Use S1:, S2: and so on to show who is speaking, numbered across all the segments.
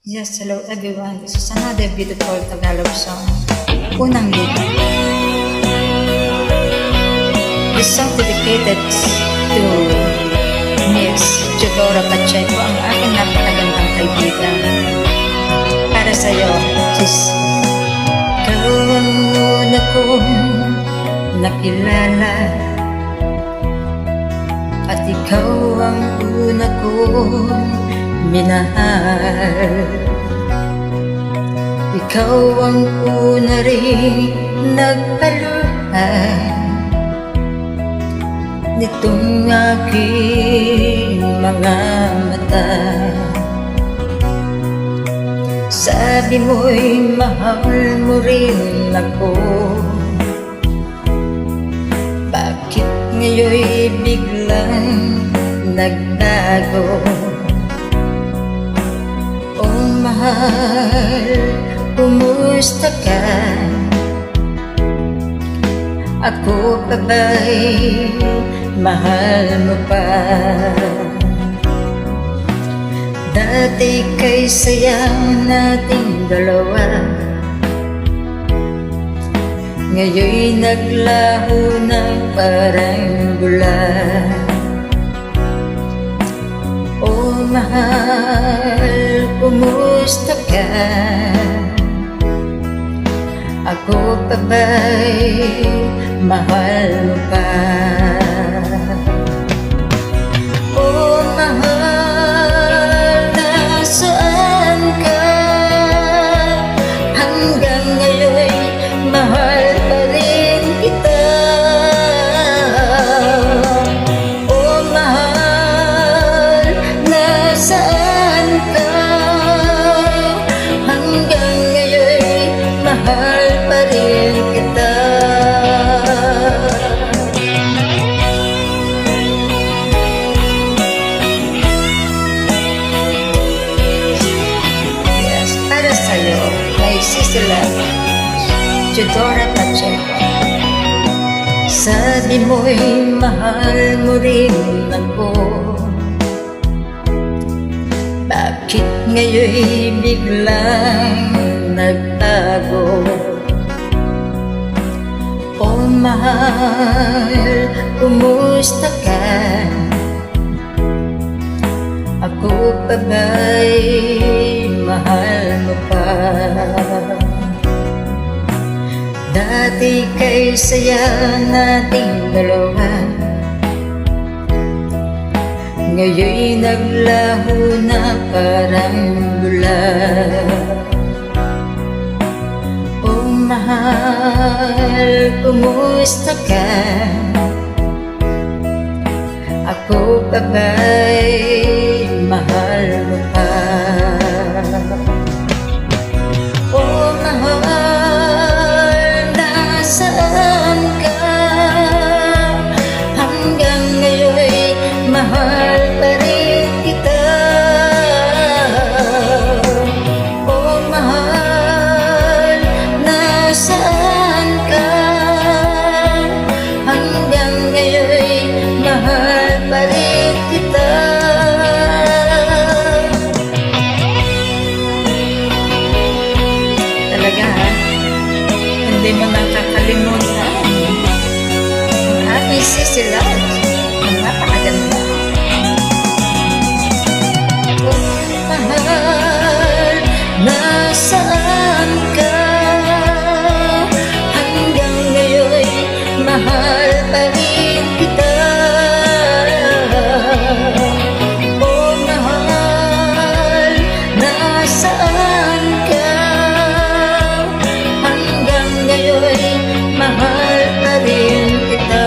S1: Yes, hello everyone. This is another beautiful Tagalog song. Unang Lupa. This song dedicated to Miss Teodora Pacheco, ang aking napakagandang kaibigan. Para sa'yo, sis. Ikaw ang una kong nakilala, at ikaw ang una kong minahal. Ikaw ang una rin nagpaluhan nitong aking mga mata. Sabi mo'y mahal mo rin ako, bakit ngayon'y biglang nagbago? Oh mahal, kumusta ka? Ako pa ba'y mahal mo pa? Dati kay sayang nating dalawa, ngayon'y naglaho ng parang bula. Oh mahal, kumusta ka? Ako pa ba'y mahal mo pa? Oh mahal, nasaan ka? Hanggang ngayon'y mahal pa rin kita. Oh mahal, nasaan ka? Hanggang ngayon'y mahal pa rin kita. Yes, para sa'yo, may sisila Teodora Pacheco. Sabi mo'y mahal mo rin ako, bakit ngayon'y biglang nagtago? Oh mahal, kumusta ka? Ako pa ba'y mahal mo pa? Dati kay saya nating dalawa, ngayon'y naglaho na parang bula. Oh mahal, kumusta ka? Ako pa ba'y mahal mo pa? Oh mahal, nasaan ka? Hanggang ngayon'y mahal pa rin kita. Oh mahal, nasaan ka? Hanggang ngayon'y mahal pa rin kita. Talaga ha? Hindi mo nakakalimutan ang aking sisilaw. Ang napakaganda. Oh mahal, nasaan ka? Hanggang ngayon'y mahal pa rin kita. Oh mahal, nasaan ka? Hanggang ngayon'y mahal pa rin kita.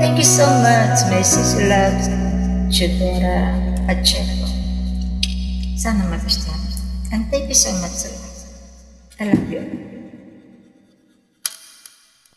S1: Thank you so much, my sister love, Teodora Pacheco. Sana magustuhan. And thank you so much. I love you.